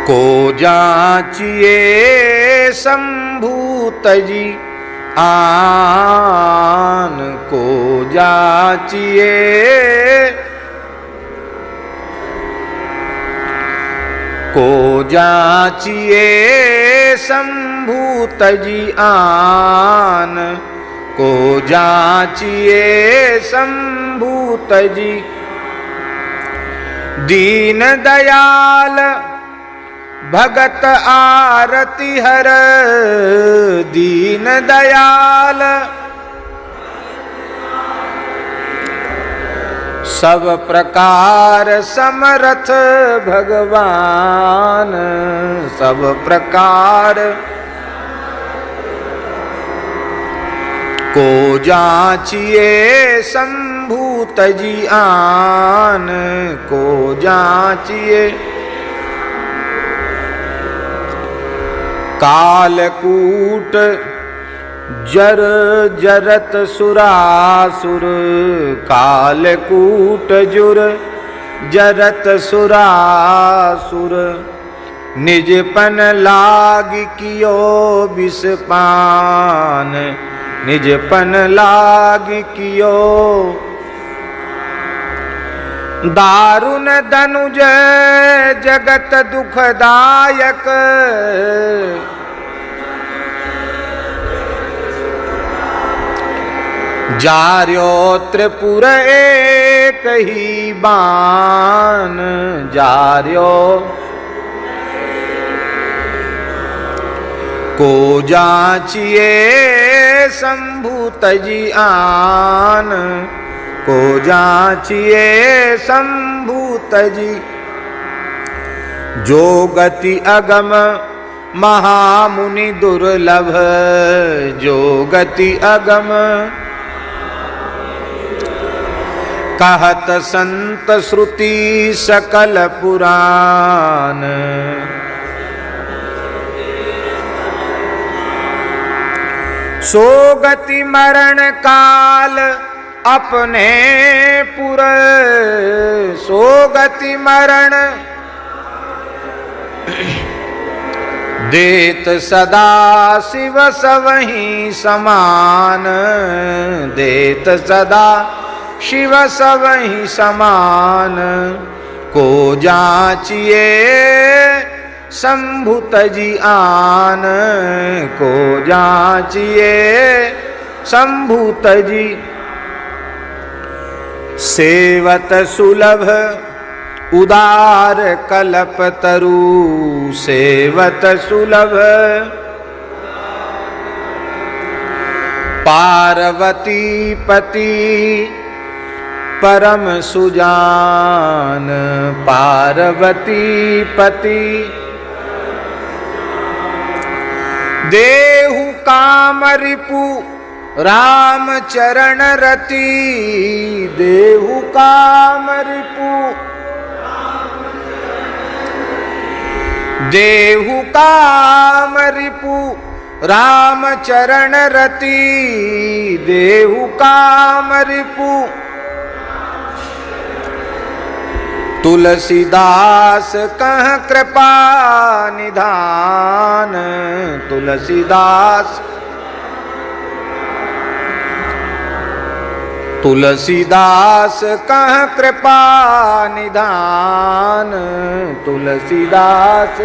को जाचिए संभूत जी आन, को जाचिए संभूत जी आन, को जाचिए संभूत जी। दीन दयाल भगत आरती हर, दीन दयाल सब प्रकार समर्थ भगवान, सब प्रकार को जाचिए संभूत जी आन, को जाचिए। कालकूट जर जरत सुरासुर, कालकूट जुर जरत सुरासुर, निजपन लाग कियो विषपान, निजपन लाग कियो। दारुण दनुज जगत दुखदायक, जार्यो त्रिपुर एक ही बान, जार्यो को जाचिए संभूत जी आन, को जाचिए संभूत जी। जो गति अगम महामुनि दुर्लभ, जो गति अगम कहत संत श्रुति सकल पुराण, सो गति मरण काल अपने पुर, सो गति मरण देत सदा शिव सवहि समान, देत सदा शिव सवहि समान, को जाचिए संभूत जी आन, को जाचिए संभूत जी। सेवत सुलभ उदार कल्प तरु, सेवत सुलभ पार्वती पति परम सुजान, पार्वती पति देहु काम रिपु राम चरण रति, देहु काम रिपु, देहु काम रिपु राम चरण रति, देहु काम रिपु। तुलसीदास कह कृपा निधान, तुलसीदास, तुलसीदास कह कृपा निधान, तुलसीदास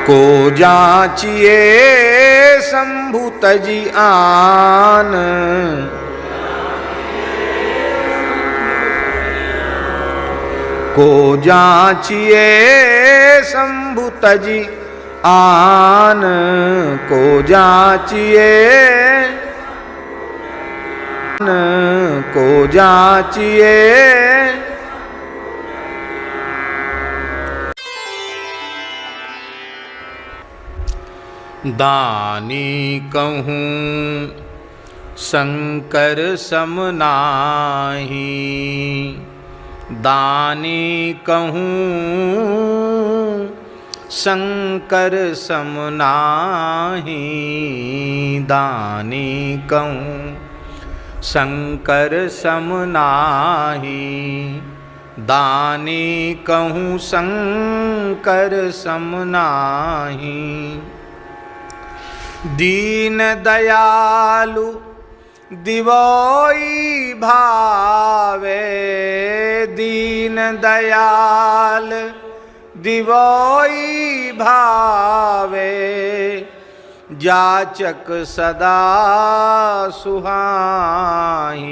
को जाचिए संभूत जी आन, को जाचिए संभूत जी आन, को जाचिए, को जाचिए। दानी कहूँ शंकर सम नाही, दानी कहूँ शंकर सम नाही, दानी कहूँ शंकर सम नाही। दानी कहूँ शंकर सम नाहि। दीन दयालु दिवोई भावे, दीन दयाल दिवोई भावे, जाचक सदा सुहाई,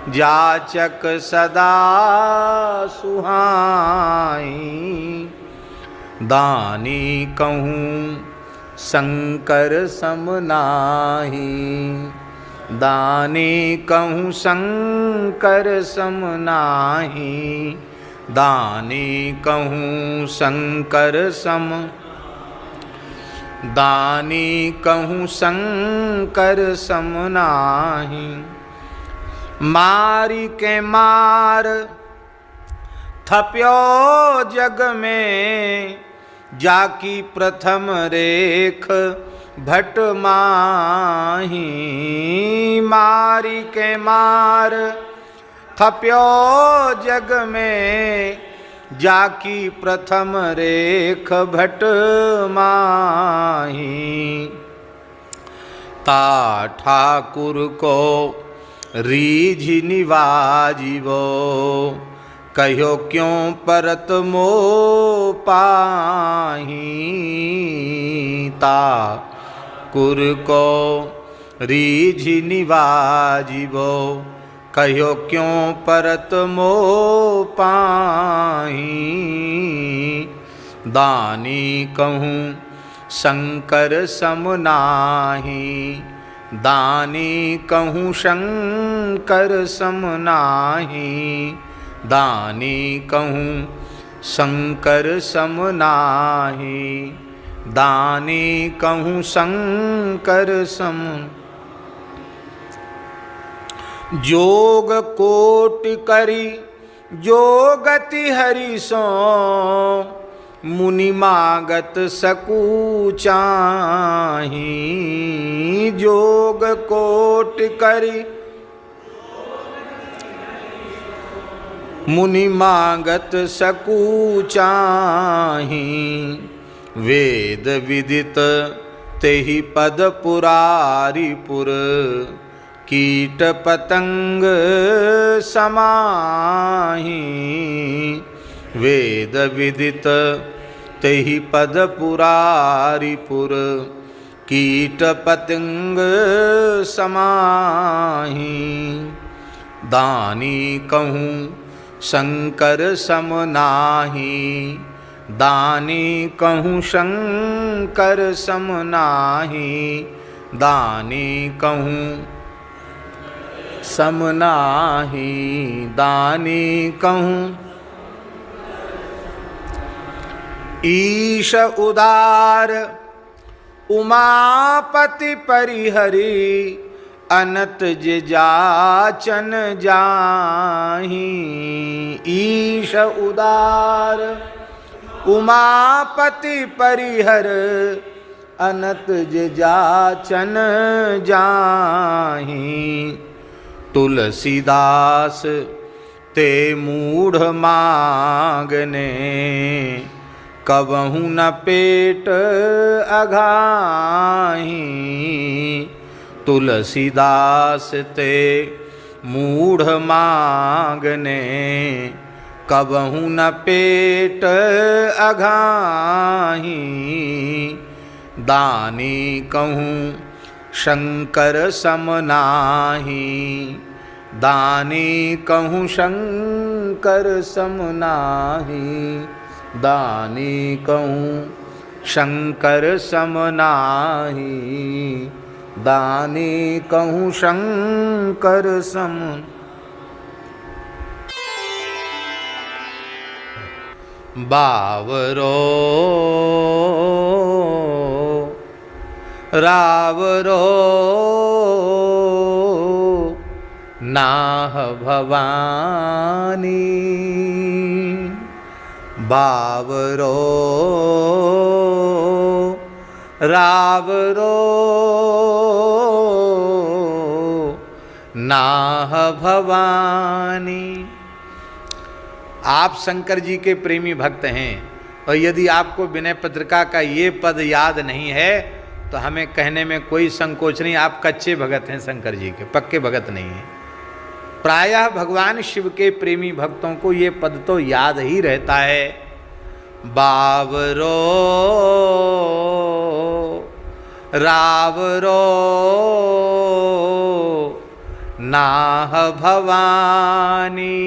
जाचक सदा सुहाई। दानी कहूँ शंकर सम नाहि, दानी कहूँ शंकर सम नाहि, दानी कहूँ शंकर सम, दानी कहूँ शंकर सम नाहि। मारी के मार थप्यो जग में, जाकी प्रथम रेख भट माही। मारी के मार थप्यो जग में, जाकी प्रथम रेख भट माही। ता ठाकुर को रीझ निवाजिवो, कहो क्यों परत मो पाही। ता कुर को रीझ निवाजिवो, कहो क्यों परत मो पाही। दानी कहूँ शंकर सम नाहि, दानी कहूँ शंकर सम नाहि, दानी कहूँ शंकर सम नाहि, दानी कहूँ शंकर सम। जोग कोट करी जोगति हरि सो, मुनि मागत सकू चाही। जोग कोट करी मुनि मागत सकू चाही। वेद विदित तेहि पद पुरारी पुर, कीट पतंग समाही। वेद विदित तेहि पद पुरारी पुर, कीट पतंग समाही। दानी कहूँ शंकर सम नाहि, दानी कहूँ शंकर सम नाहि, दानी कहूँ सम नाहि, दानी कहूँ। ईश उदार उमापति परिहरि, अनत जे जाचन जाहि। ईश उदार उमापति परिहर, अनत जे जाचन जाहि। तुलसीदास ते मूढ़ मांगने, कबहु न पेट अघाही। तुलसीदास ते मूढ़ मांगने, कबहु न पेट अघाही। दानी कहूँ शंकर सम नाहि, दानी कहूँ शंकर सम नाहि, दानी कहूँ शंकर सम नाहि, दानी कहूँ शंकर सम। बावरो रावरो नाह भवानी, बावरो रावरो नाह भवानी। आप शंकर जी के प्रेमी भक्त हैं और यदि आपको विनय पत्रिका का ये पद याद नहीं है तो हमें कहने में कोई संकोच नहीं, आप कच्चे भगत हैं शंकर जी के, पक्के भगत नहीं हैं। प्रायः भगवान शिव के प्रेमी भक्तों को ये पद तो याद ही रहता है, बावरो रावरो नाह भवानी,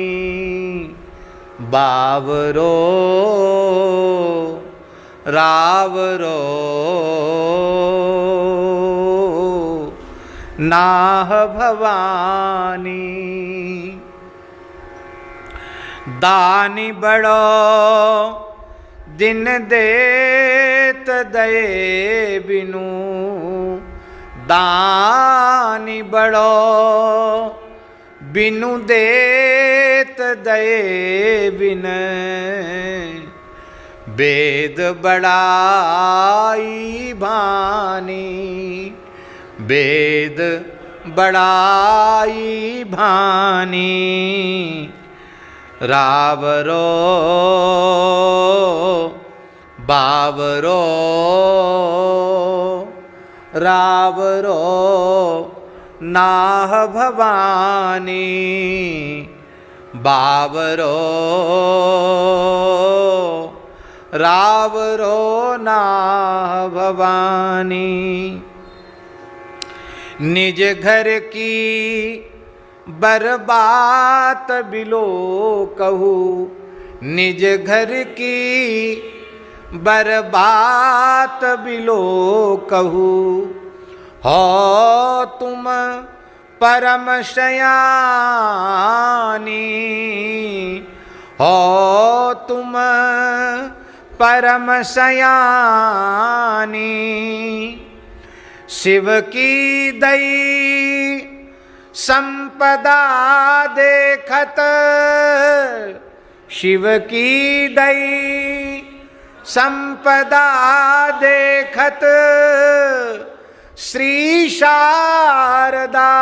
बावरो रावरो नाह भवानी। दानी बड़ो दिन देत दये बिनु, दानी बड़ो बिनु देत दये बिन, वेद बड़ाई भानी, वेद बड़ाई भानी। रावरो बावरो रावरो नाह भवानी, बावरो रावरो नाह भवानी। निज घर की बरबात बिलो कहू, निज घर की बरबात बिलो कहू, हो तुम परम शयानी, हो तुम परम शयानी। शिव की दई संपदा देखत, शिव की दई संपदा देखत, श्री शारदा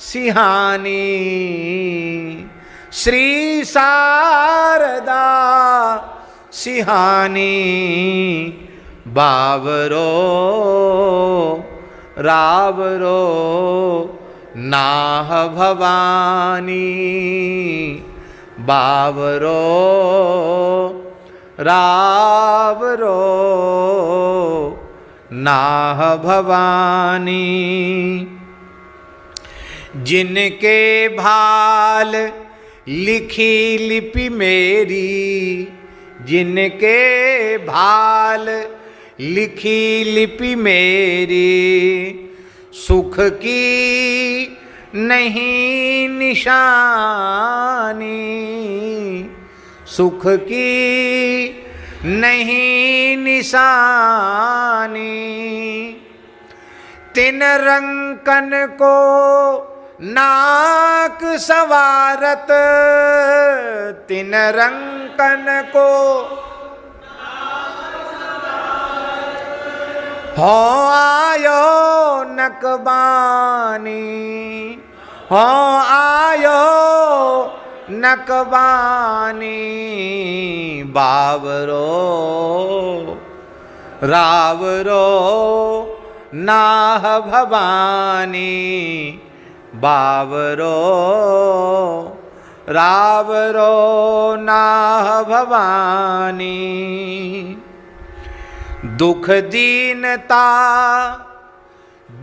सिहानी, श्री शारदा सिहानी। बावरो रावरो नाह भवानी, बावरो रावरो नाह भवानी। जिनके भाल लिखी लिपि मेरी, जिनके भाल लिखी लिपि मेरी, सुख की नहीं निशानी, सुख की नहीं निशानी। तिन रंकन को नाक संवारत, तिन रंकन को हो आयो नकबानी, हो आयो नकबानी। बावरो रावरो नाह भवानी, बावरो रावरो नाह भवानी। दुख दीनता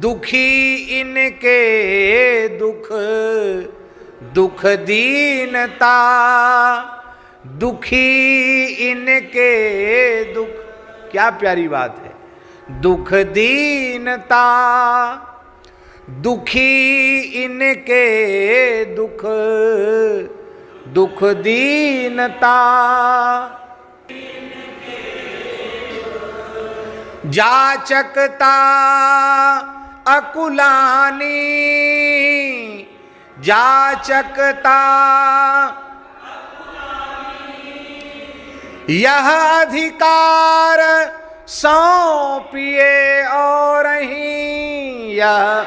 दुखी इनके दुख, दुख दीनता दुखी इनके दुख। क्या प्यारी बात है, दुख दीनता दुखी इनके दुख, दुख दीनता। जाचकता अकुलानी, जाचकता यह अधिकार सौंपिए और ही, यह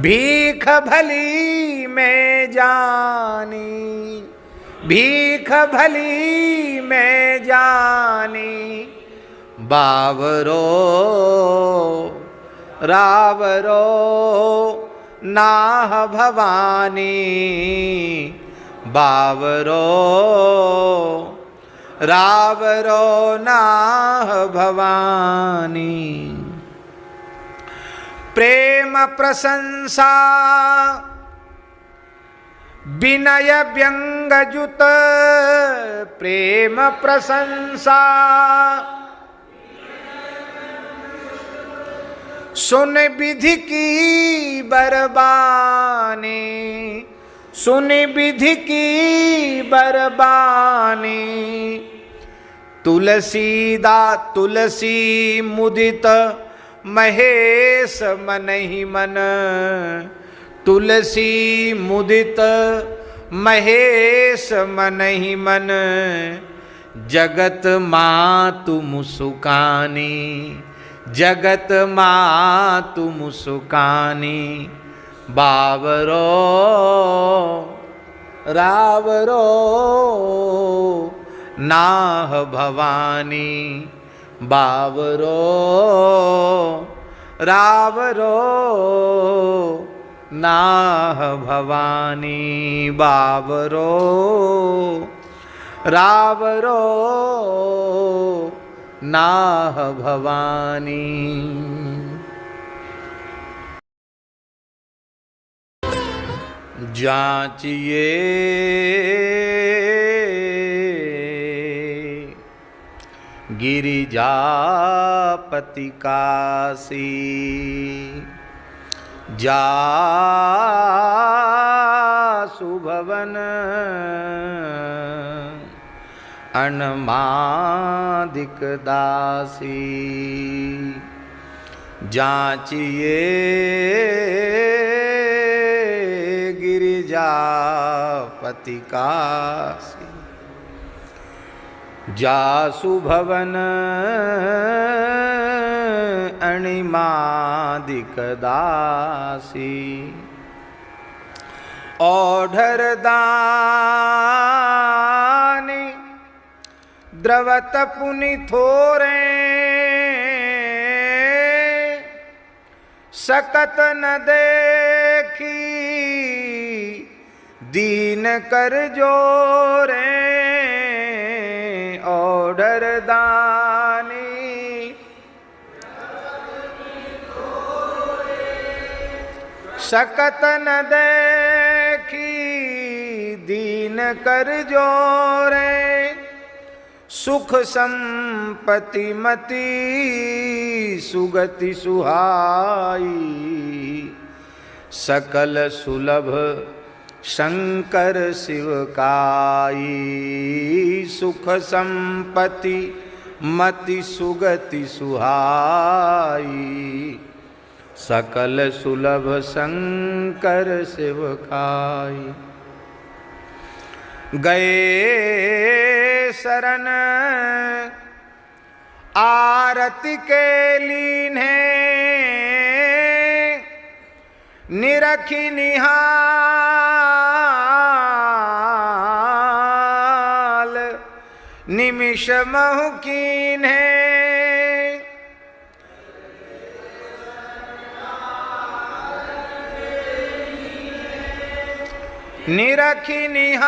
भीख भली में जानी, भीख भली में जानी, बावरो रावरो नाह भवानी, बावरो रावरो नाह भवानी। प्रेम प्रशंसा विनय व्यंगजुत, प्रेम प्रशंसा सुन विधि की बरबानी, सुन विधि की बरबानी। तुलसीदा तुलसी मुदित महेश मन ही मन, तुलसी मुदित महेश मन ही मन। जगत मातु मुसुकानी, जगत मातु मुसुकानी, बावरो रावरो नाह भवानी, बावरो रावरो नाह भवानी, बावरो रावरो नाह भवानी। जांचिए गिरिजापति काशी, जासु भवन अनमादिक दासी। जांचिए गिरिजापति काशी, जासु भवन अणिमादिक दासी। औढ़र दानी द्रवत पुनि थोरे, सकत न देखी दीन कर जोरे। औढ़र दानी सकत न देखी दीन कर जोरे। सुख संपत्ति मति सुगति सुहाई, सकल सुलभ शंकर शिव काई। सुख संपत्ति मति सुगति सुहाई, सकल सुलभ शंकर शिव काई। गए शरण आरती के लीन्हे, निरखी निहाल निमिष महु कीन्हे। निरखी निहाल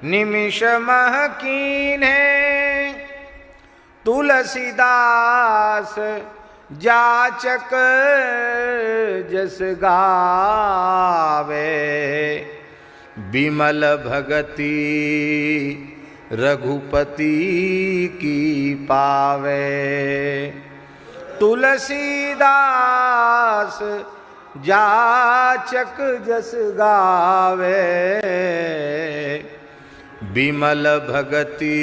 निमिष मह कीन्हे। तुलसीदास जाचक जस गावे, बिमल भगति रघुपति की पावे। तुलसीदास जाचक जस गावे, बिमल भगति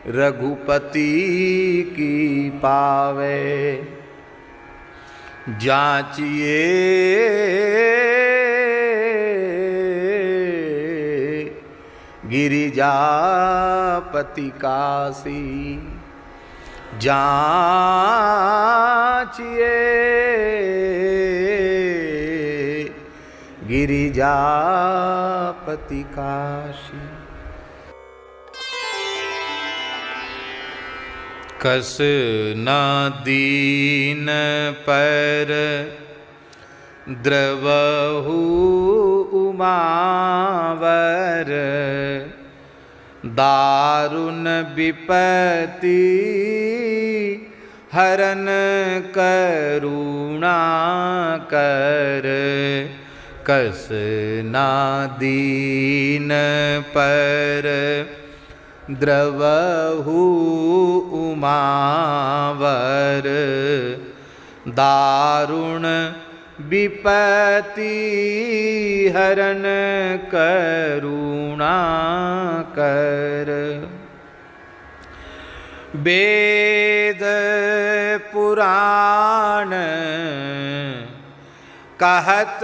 रघुपति की पावे। जांचिए गिरिजापति काशी, जांचिए बाँचिए गिरिजापति काशी। कस न दीन पर द्रवहु उमावर, दारुण विपत्ति हरन करुणा कर। कस ना दीन पर द्रवहु उमावर, दारुण विपत्ति हरन करुणा कर। वेद पुराण कहत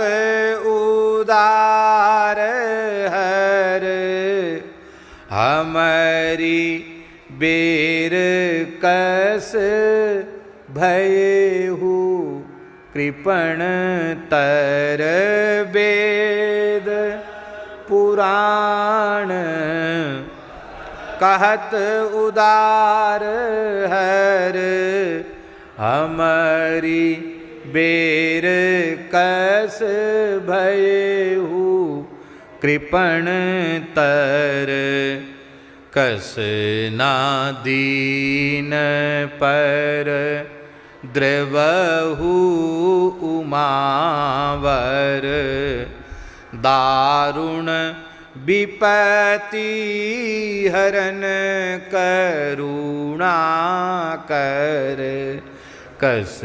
उदार हर, हमारी बेर कस भयहु कृपण तर। वेद पुराण कहत उदार हर, हमारी बेर कस भयहु कृपण तर। कस ना दीन पर द्रवहु उमावर, दारुण विपत्ति हरन करुणा कर। कस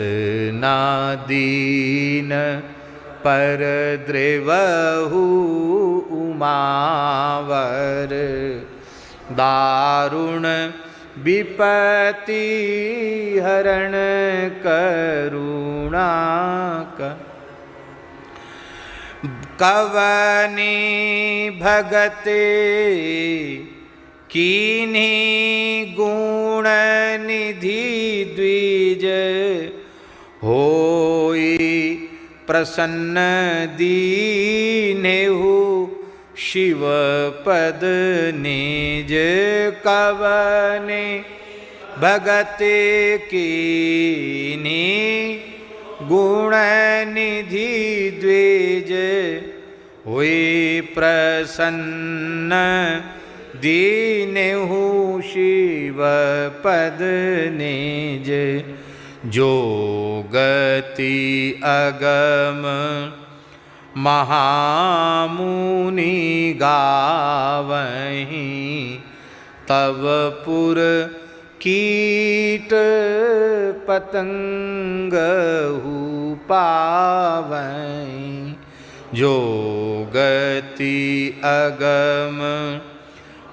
ना दीन पर द्रवहु उमावर, दारुण विपत्ति हरण करुणा कर। कवनी भगते कीन्ही गुण निधि द्विज, होई प्रसन्न दीनेहु शिव पद निज। कवने भगते कीन्ही गुण निधि द्विज, हुई प्रसन्न दीनेहु शिव पद निज। जो गति अगम महामुनि गावहीं, तब पुर कीट पतंगहु पावहीं। जो गति अगम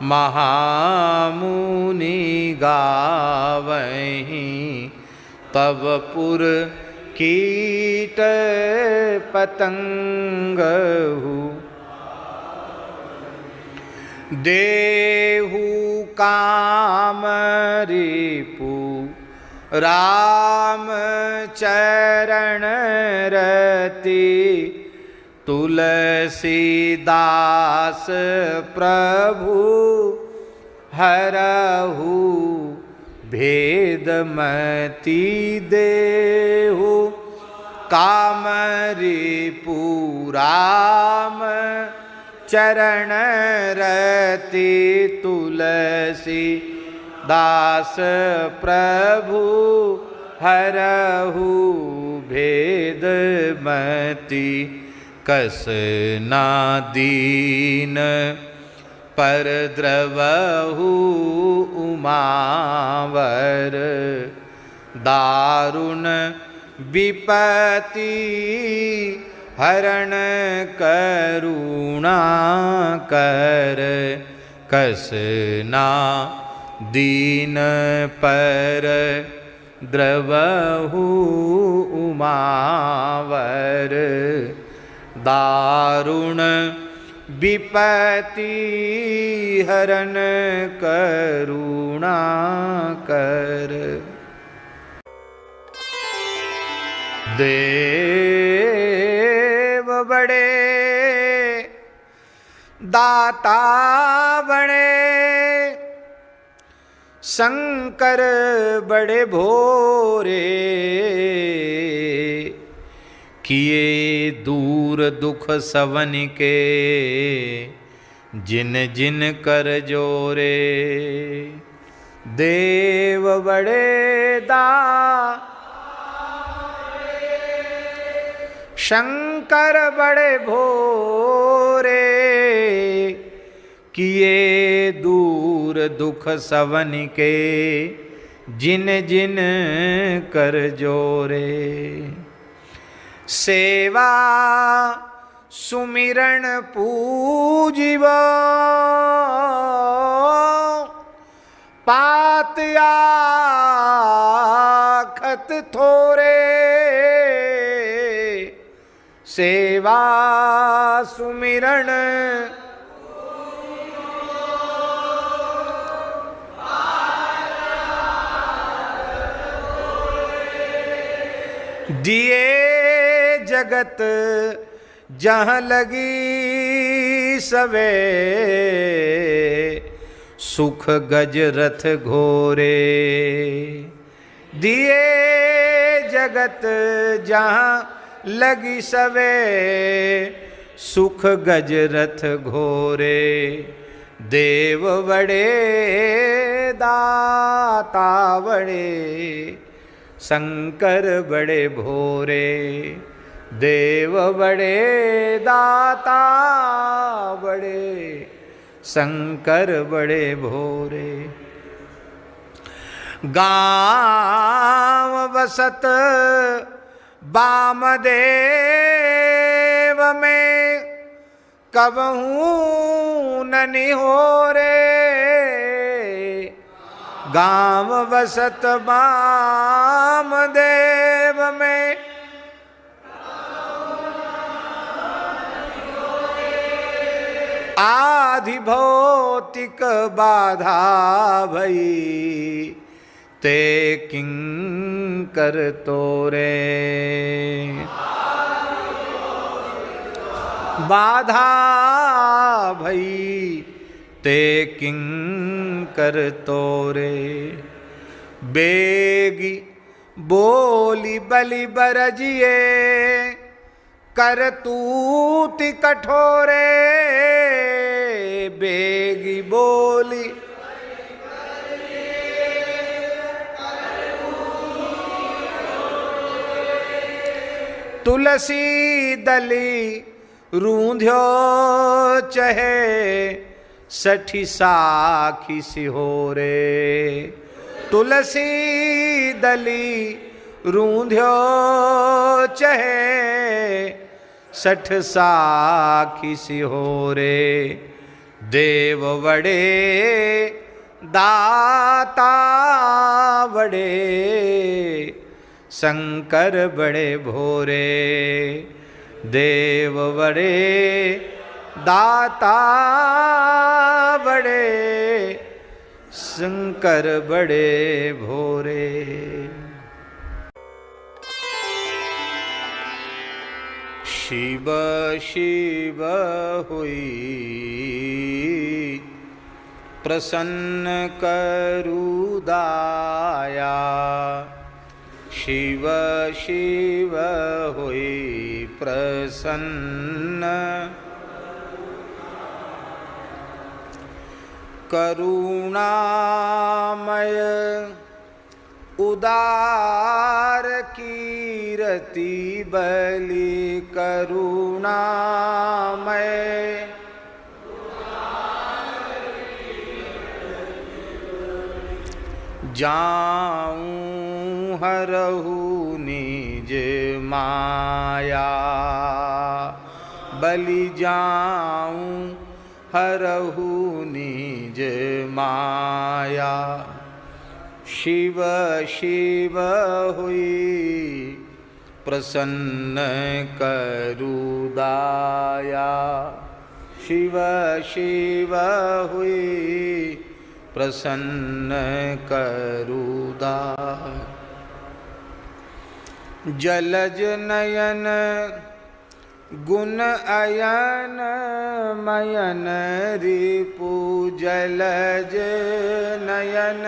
महामुनि गावहीं, तब पुर कीट पतंगहु। देहु काम रिपु राम चरण रति, तुलसीदास प्रभु हरहु भेदमति। देहु काम रिपु राम चरण रति, तुलसी दास प्रभु हरहु भेदमति। कस ना दीन पर द्रवहु उमावर, दारुण विपत्ति हरण करुणा कर। कस ना दीन पर द्रवहु उमावर, दारुण विपत्ति हरण करुणा कर। देव बड़े दाता बड़े, शंकर बड़े भोरे, किए दूर दुख सवन के, जिन जिन कर जोरे। देव बड़े शंकर बड़े भोरे, किए दूर दुख सवन के, जिन जिन कर जोरे। सेवा सुमिरन पूजिबो, पात आखत थोरे। सेवा सुमिरन दिए जगत जहाँ लगी सवे, सुख गज रथ घोरे। दिए जगत जहाँ लगी सवे, सुख गज रथ घोरे। देव बड़े दाता बड़े, शंकर बड़े भोरे। देव बड़े दाता बड़े, शंकर बड़े भोरे। गाँव बसत वामदेव में, कबहूँ न निहोरे। गाँव बसत वामदेव में, आधि भौतिक बाधा भई, ते किंकर तोरे। बाधा भई ते किंकर तोरे। बेगी बोली बलि बरजिए, करतूति कठोरे। बेगी बोली तुलसी दली रूंध्यो चहे, सठी साखी सिहोरे। तुलसी दली रूंध्यो चहे, सठ साखी सिहोरे। देव बड़े दाता बड़े, शंकर बड़े भोरे। देव बड़े दाता बड़े, शंकर बड़े भोरे। शिव शिव हुई प्रसन्न करुदाया। शिव शिव हुई प्रसन्न करुणामय, उदार कीरति बलि करुणामय। जाऊं हरहु निज माया, बलि जाऊं हरहु निज माया। शिव शिव हुई प्रसन्न करुदाया। शिव शिव हुई प्रसन्न करुदाया। जलज नयन गुण अयन मयन रिपु जलज नयन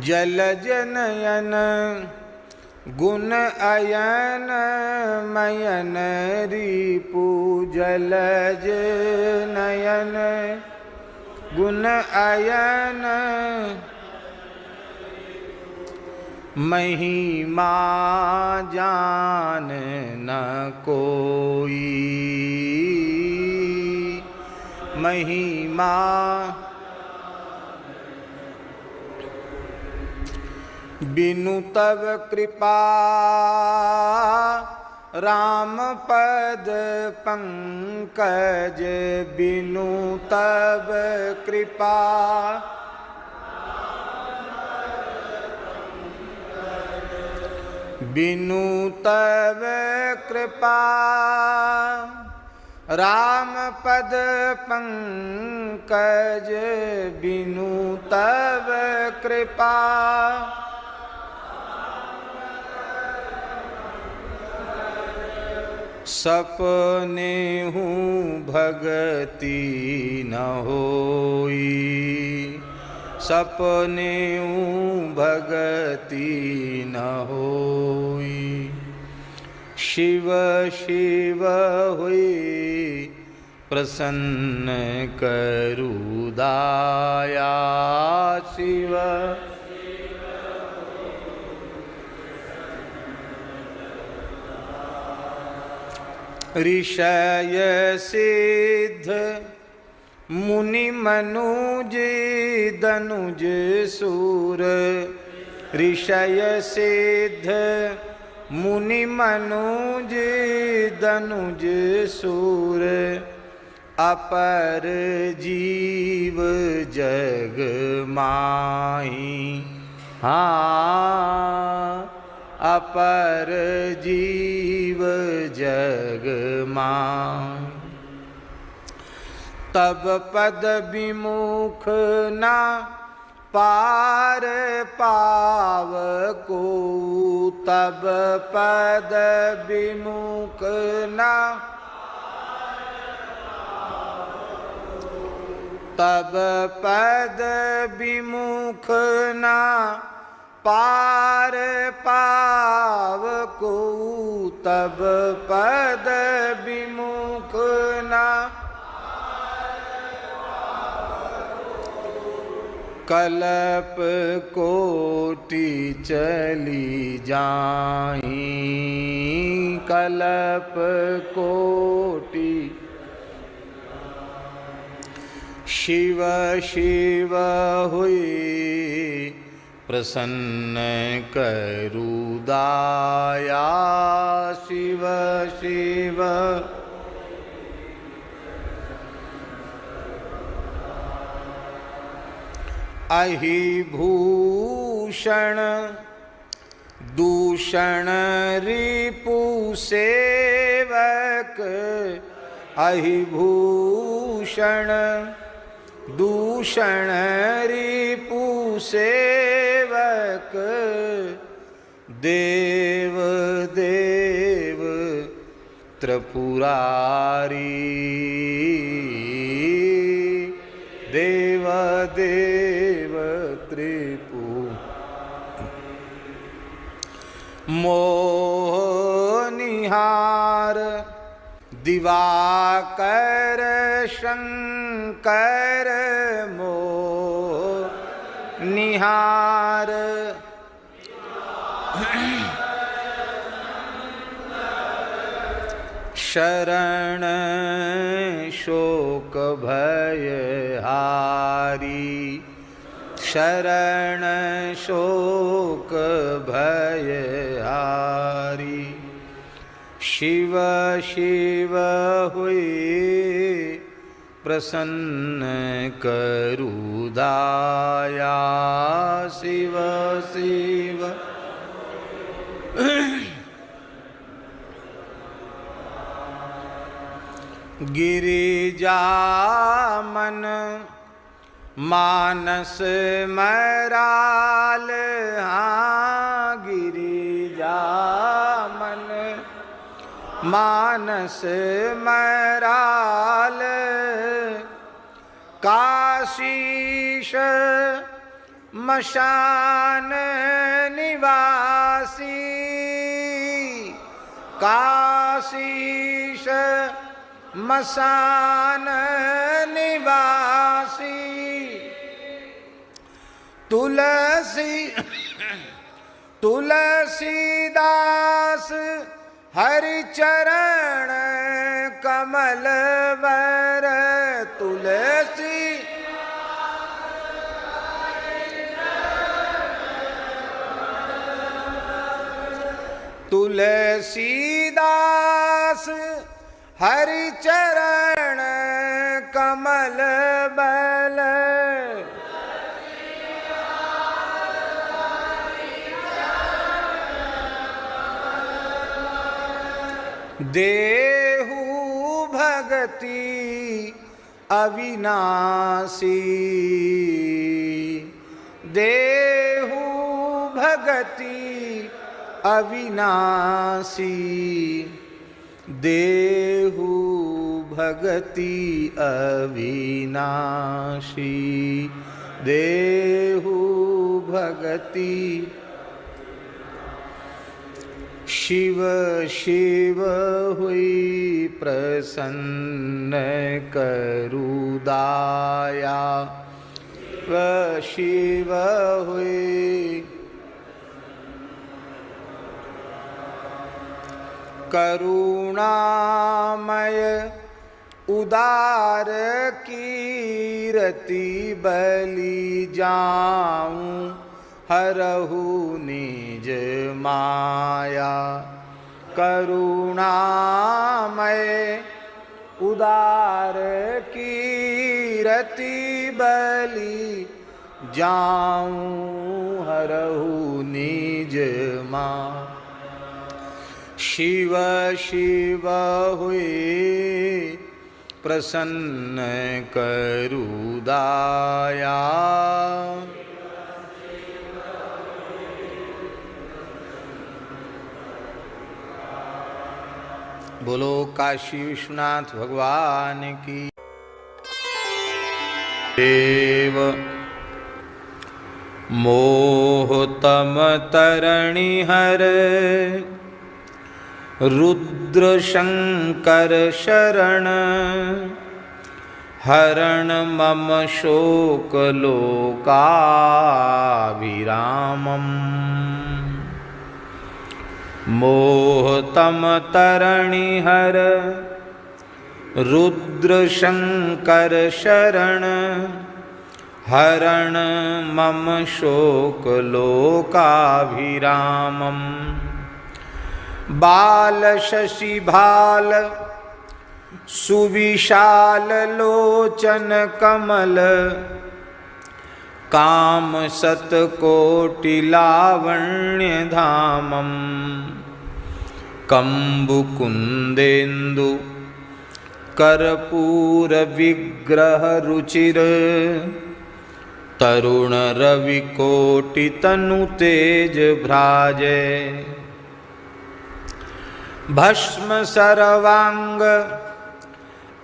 जलज नयन गुण अयन मयन रिपु जलज नयन गुण अयन महिमा जान न कोई महिमा बिनु तव कृपा राम पद पंकज बिनु तव कृपा बिनु तव कृपा राम पद पंकज बिनु तव कृपा सपने हूँ भगति न होई सपने हूँ भगति न होई शिव शिव हुई प्रसन्न करु दाया शिव ऋषय सिद्ध मुनि मनुज दनुज सूर ऋषय सिद्ध मुनि मनुज दनुज सूर अपर जीव जग माही हाँ अपर जीव जग माही तब पद विमुख ना पार पाव को तब पद विमुख ना तब पद विमुख ना पार पाव को तब पद विमुख ना कल्प कोटि चली जाई कल्प कोटि शिव शिव हुई प्रसन्न करु दाया शिव शिव अहि भूषण दूषण रिपु सेवक अहि भूषण दूषण रिपु सेवक देव देव त्रिपुरारी देव देव त्रिपु मोह निहार दिवाकर शंकर मोह निहार शरण शोक भय हारी शरण शोक भय हारी शिव शिव हुई प्रसन्न करु दाया शिव शिव गिरिजा मन मानस मराल हाँ गिरिजा मन, मानस मराल काशीश मशान निवासी, काशीश मसान निवासी, तुलसी तुलसीदास हरि चरण कमल वर, तुलसी तुलसीदास हरि चरण कमल बल, देहु भगति अविनाशी, देहु भगति अविनाशी, देहु भगति अविनाशी, देहु भगति। शिव शिव हुई प्रसन्न करुदाया, शिव हुई करुणामय उदार कीरति बलि जाऊं, हरहु निज माया, करुणामय उदार कीरति बलि जाऊं, हरहु निज माया। शिव शिव हुए प्रसन्न करुदाया, बोलो काशी विश्वनाथ भगवान की। देव मोहतम तरणी हर, रुद्र शंकर शरण, हरण मम शोक लोकाभिरामम्। मोहतम तरणी हर, रुद्र शंकर शरण, हरण मम शोक लोकाभिरामम्। बाल शशि भाल सुविशाल लोचन कमल, काम सत कोटि लावण्य धामम्। कंबुकुंदेन्दु कर्पूर विग्रह रुचिर, तरुण रवि कोटि तनु तेज भ्राजे। भस्म सर्वांग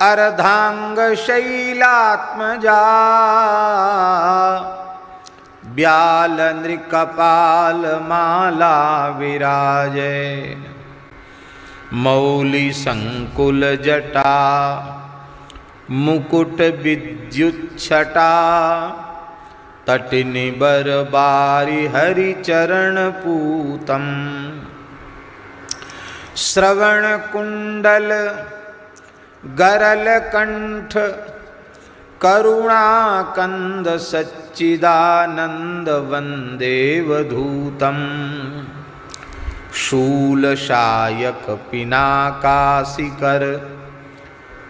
अर्धांग शैलात्मजा, ब्याल नृकपाल माला विराजे। मौली संकुल जटा मुकुट विद्युच्छटा, तटिनिबर बारी हरि चरण पूतम। श्रवण कुंडल गरल कंठ, करुणा कंद सच्चिदानंद वंदेवधूतम्। शूल शायक पिनाकासिकर,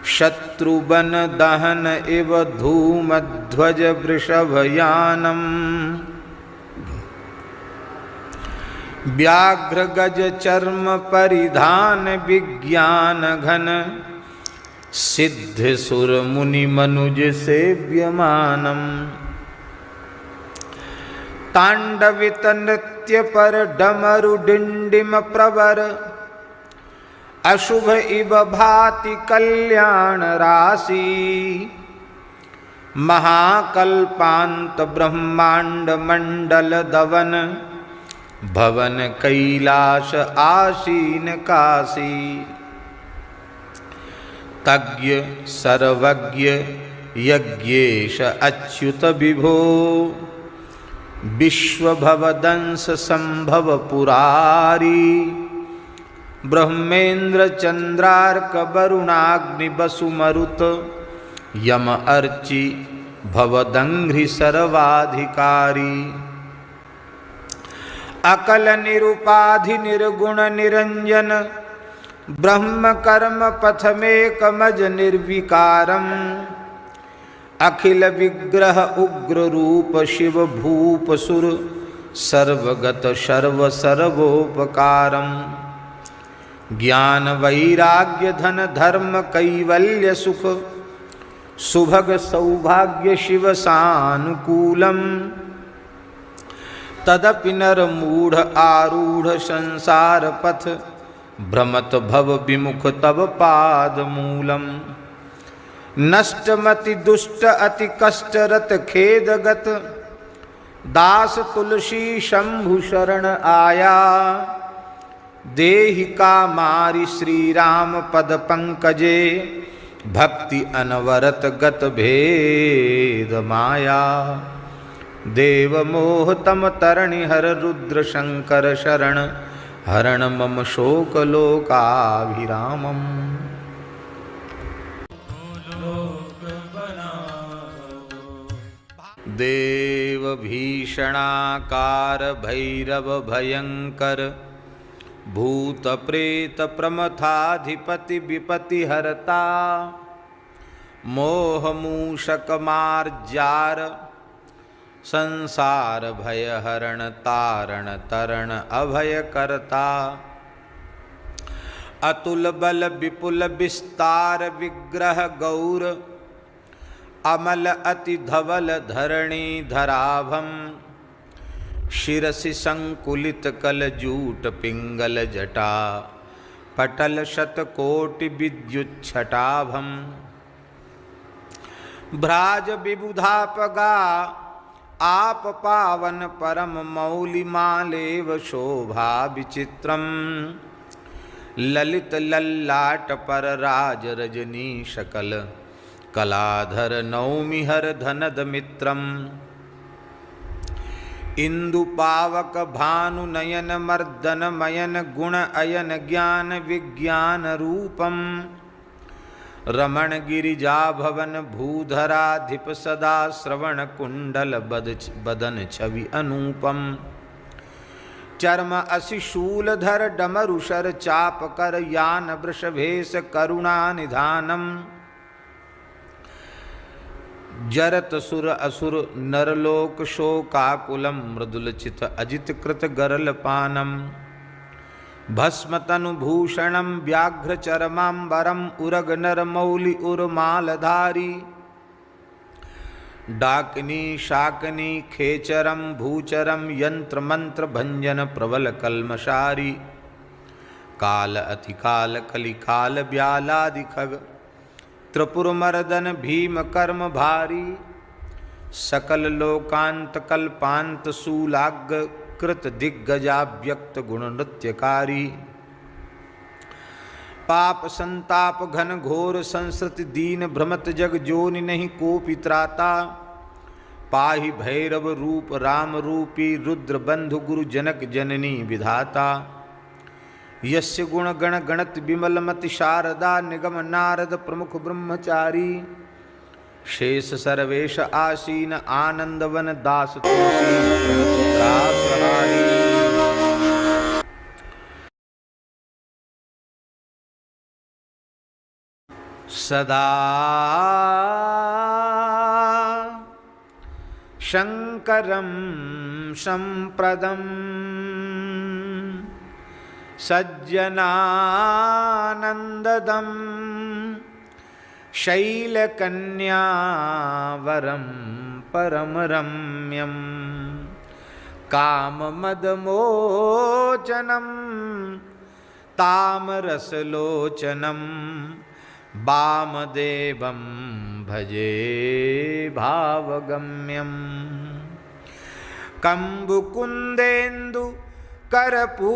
शत्रुबन दहन इव धूमध्वज वृषभयानम्। व्याघ्र गज चर्म परिधान विज्ञान घन, सिद्ध सुर मुनि मनुज सेव्यमानम तांडवित नृत्य पर डमरु डिंडिम प्रवर अशुभ इव भाति कल्याण राशि महाकल्पांत ब्रह्मांड मंडल दवन भवन कैलाश आसीन काशी तज्ञ सर्वज्ञ यज्ञेश अच्युत विभो विश्वभवदंश संभव पुरारी ब्रह्मेंद्र चंद्रार्क वरुणाग्नि वसुमरुत यम अर्चि भवदंघ्रि सर्वाधिकारी अकल निरुपाधि निर्गुण निरंजन ब्रह्म कर्म पथमेकमज निर्विकारम अखिल विग्रह उग्र रूप शिव भूप सुर सर्वगत सर्व सर्वोपकारम ज्ञान वैराग्य धन धर्म कैवल्य सुख सुभग सौभाग्य शिव सानुकूलम तदपि नर मूढ़ आरूढ़ संसार पथ भ्रमत भव विमुख तब पाद मूलम नष्टमति दुष्ट अति कष्टरत खेदगत दास तुलसी शंभु शरण आया देहि का मारि श्री राम पद पंकजे भक्ति अनवरत गत भेद माया देव मोह तम तरणी हर रुद्र शंकर शरण हरण मम शोक लोकाभिरामम देव भीषणाकार भैरव भयंकर भूत प्रेत प्रमथाधिपति विपति हरता मोह मूषक मार्जार संसार भय हरण तारण तरण अभय करता अतुल बल विपुल विस्तार विग्रह गौर अमल अति धवल धरणी धराभम शिरसि संकुलित कल जूट पिंगल जटा पटल शतकोटि विद्युत छटाभम भ्राज विबुधापगा आप पावन परम मौलि मालेव शोभा विचित्रम ललित लल्लाट पर राज रजनी शकल कलाधर नौमि हर धनद मित्रम इंदु पावक भानु नयन मर्दन मयन गुण अयन ज्ञान विज्ञान रूपम रमण गिरिजा भवन भूधराधिप सदा श्रवण कुंडल बदन छवि अनुपम चर्म असि शूलधर डमरुशर चाप कर यान वृषभेश करुणा निधानम जरत सुर असुर नरलोक शोकाकुलम मृदुलचित अजित कृत गरल पानम भस्म तनु भूषणम व्याघ्र चरमांबरम उरग नर मौलि उर्मालधारी डाकिनी शाकिनी खेचरम भूचरम यंत्र मंत्र भंजन प्रबल कलमशारी काल अतिकाल कलिकाल ब्यालादि खग त्रिपुर मर्दन भीम कर्म भारी सकल लोकांत कल्पांत शूलाग्र कृत दिग्गजाव्यक्त गुण नृत्यकारी पाप संताप घन घोर संस्कृति दीन भ्रमत जग जोनि नहीं कोपि त्राता पाहि भैरव रूप राम रूपी रुद्र बंधु गुरु जनक जननी विधाता यस्य गुण गण गणत विमल मति शारदा निगम नारद प्रमुख ब्रह्मचारी शेष सर्वेश आसीन आनंदवन दास तुलसी सदा शंकरं संप्रदं सज्जनानंददं शैलकन्यावरं परम रम्यं काममदमोचनं तामरसलोचनं वामदेवं भजे भावगम्यं कम्बुकुन्देन्दु कर्पूरगौरं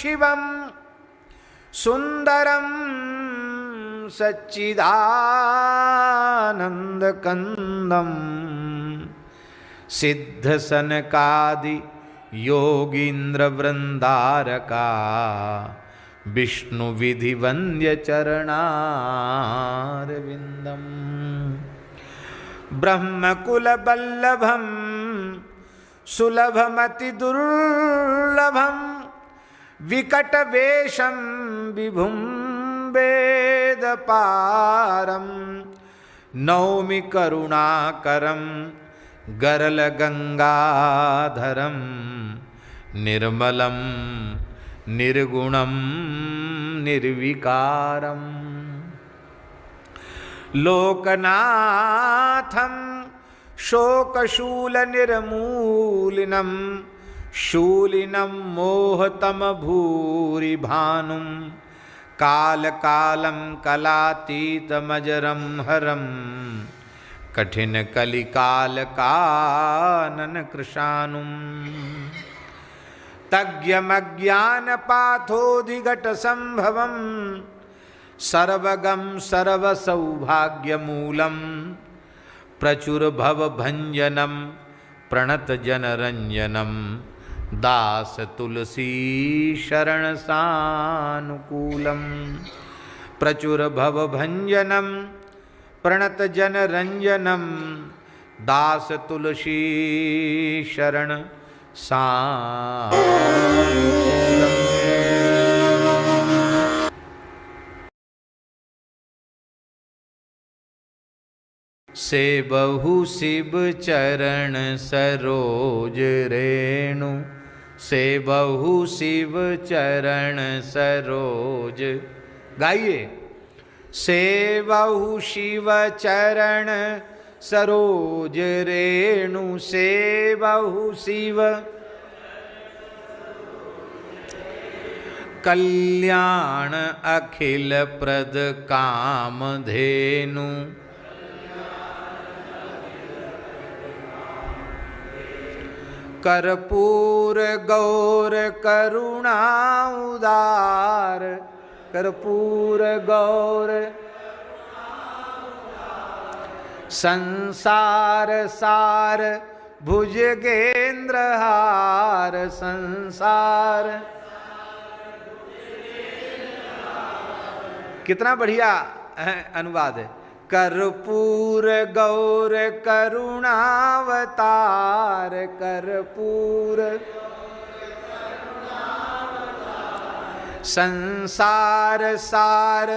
शिवं सुन्दरं सच्चिदानन्दकन्दं सिद्धसनकादि योगीन्द्रवृन्दारका विष्णुविधिवन्द्यचरणारविन्दं ब्रह्मकुलवल्लभं सुलभमतिदुर्लभं विकटवेषं विभुं वेदपारं नौमि करुणाकरं गरलगंगाधरं निर्मलं निर्गुणं निर्विकारं लोकनाथं शोकशूलनिर्मूलिनं शूलिनं मोहतमभूरिभानुं कालकालं कलातीतमजरं हरं कठिनकलिकालकाननकृशानुं तज्ञमज्ञानपाथोधिघटसम्भवं सर्वगं सर्वसौभाग्यमूलं प्रचुरभवभञ्जनं प्रणतजनरञ्जनं दासतुलसी शरणसानुकूलं प्रचुरभवभञ्जनं प्रणतजनरञ्जनं दासतुलसी शरणसानुकूलम्। से बहु शिव चरण सरोज रेणु से बहु शिव चरण सरोज गाइए। से बहु शिव चरण सरोज रेणु से बहु शिव कल्याण अखिल प्रद कामधेनु कर्पूर गौर करुणा उदार कर्पूर गौर संसार सार भुजगेंद्र हार संसार। कितना बढ़िया अनुवाद है। कर्पूर गौर करुणावतार कर्पूर संसार सार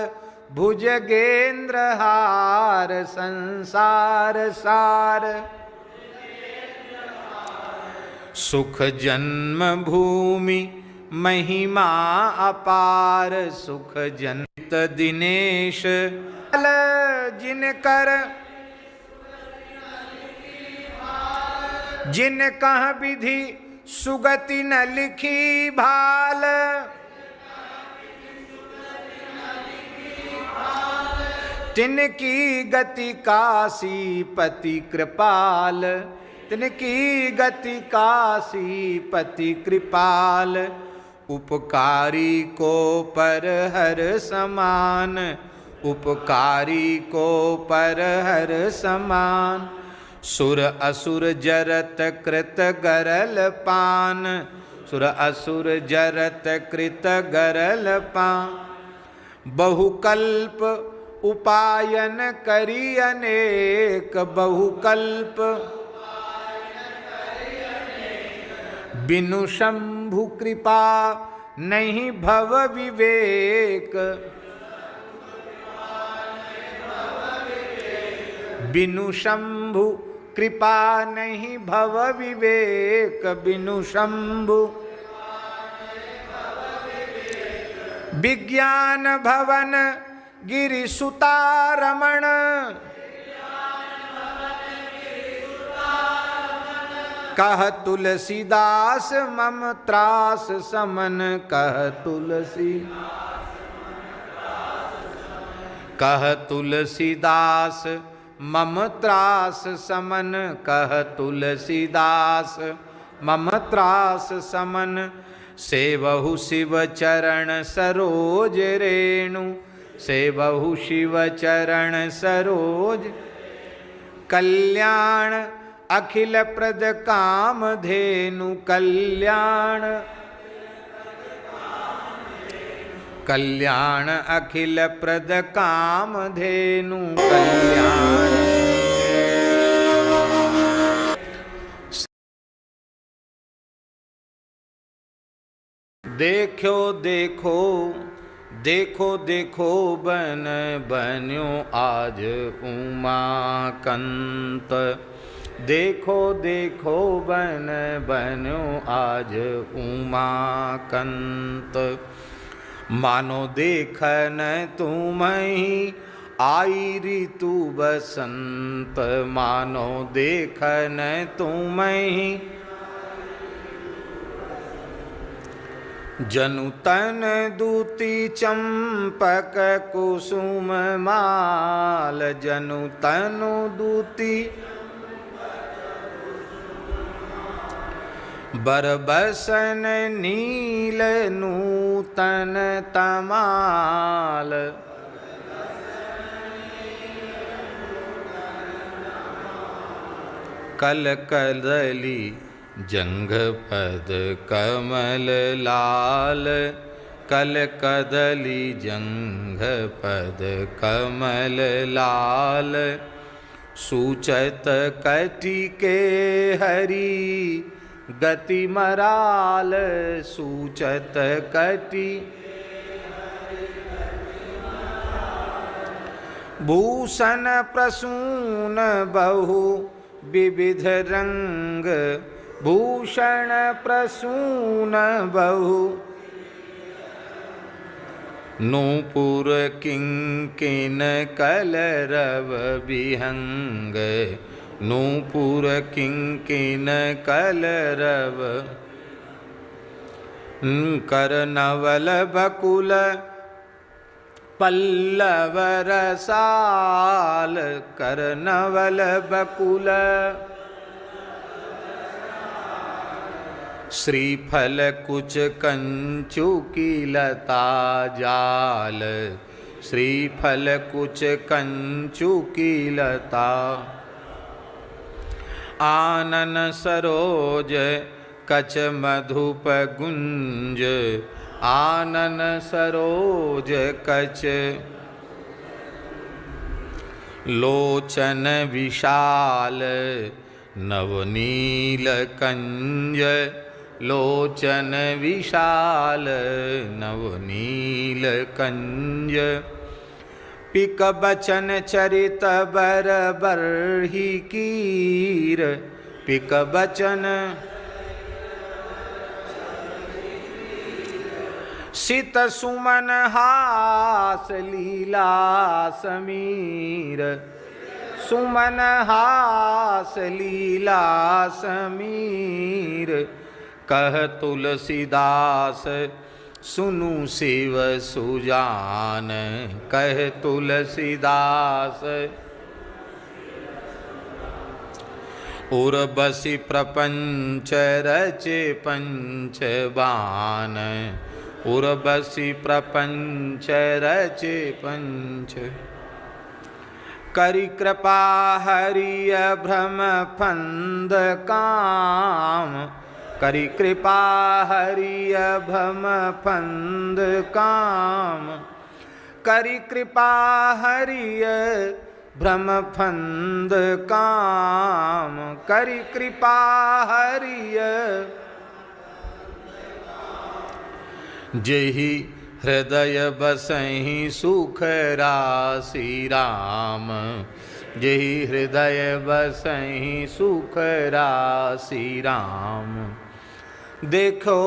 भुजगेंद्र हार संसार सार। सुख जन्म भूमि महिमा अपार सुख जनित दिनेश जिनकर जिन कह विधि सुगति न लिखी भाल तिनकी गति काशी पति कृपाल तिनकी गति काशी पति कृपाल। उपकारी को पर हर समान उपकारी को पर हर समान। सुर असुर जरत कृत गरल पान सुर असुर जरत कृत गरल पान। बहुकल्प उपायन करी अनेक बहुकल्प बिनु शंभु कृपा नहीं भव विवेक बिनु शंभु कृपा नहीं भव विवेक बिनु शंभु। विज्ञान भवन गिरिसुता रमण, कह तुलसीदास मम त्रास समन, कह तुलसीदास मम त्रास समन, कह तुलसीदास मम त्रास समन। सेवहु शिव चरण सरोज रेणु, सेवहु शिव चरण सरोज, कल्याण अखिल प्रद काम धेनु, कल्याण कल्याण अखिल प्रद काम धेनु, कल्याण। देखो देखो देखो देखो बन बन्यो आज उमाकंत, देखो देखो बन बन्यो आज उमाकंत। मानो देखन तुम्हीं आई ऋतु बसंत, मानो देखन तुम्हीं जनु तन दूती चंपक कुसुम माल, जनु तनु दूती बरबसन नील नूतन तमाल, कल कदली जंघ पद कमल लाल, कल कदली जंघ पद कमल लाल। सूचत कटि के हरि गति मराल, सूचत कटि भूषण प्रसून बहु विविध रंग, भूषण प्रसून बहु नूपुर किंकिन कलरव विहंग, नूपुर किंकिन कलरव करनवल बकुल पल्लव रसाल, करनवल बकुल श्रीफल कुच कंचुकी लता जाल, श्रीफल कुच कंचुकी लता। आनन सरोज कच मधुप गुंज, आनन सरोज कच लोचन विशाल, नवनील कंज लोचन विशाल, नवनील कंज। पिक बचन चरित बर बरही कीर, पिक बचन सित सुमन हास लीला समीर, सुमन हास लीला समीर। कह तुलसीदास सुनु शिव सुजान, कह तुलसीदास उर्वशी प्रपंच रचे पंचबान, उर्वशी प्रपंच रचे पंच। करि कृपा हरिय भ्रम फंद काम, करि कृपा हरिय भ्रम फंद काम। करि कृपा हरिय भ्रम फंद काम, करि कृपा हरिय जेहि हृदय बसहि सुख राशि राम, जेहि हृदय बसहि सुख राशि राम। देखो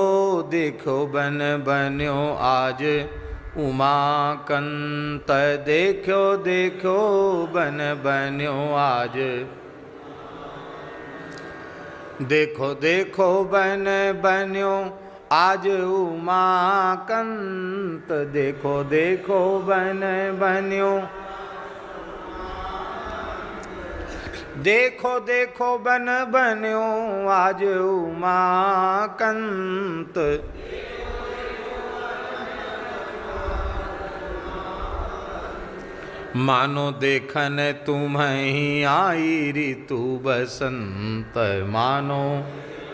देखो बन बन्यो आज उमाकंत देखो देखो बन बन्यो आज, देखो देखो बन बन्यो आज उमाकंत, देखो देखो बन बन्यो, देखो देखो बन बन्यो आज उमाकंत। मानो देखन तुम्हें आई ऋतु बसंत, मानो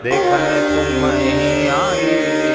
देखन तुम्हें आई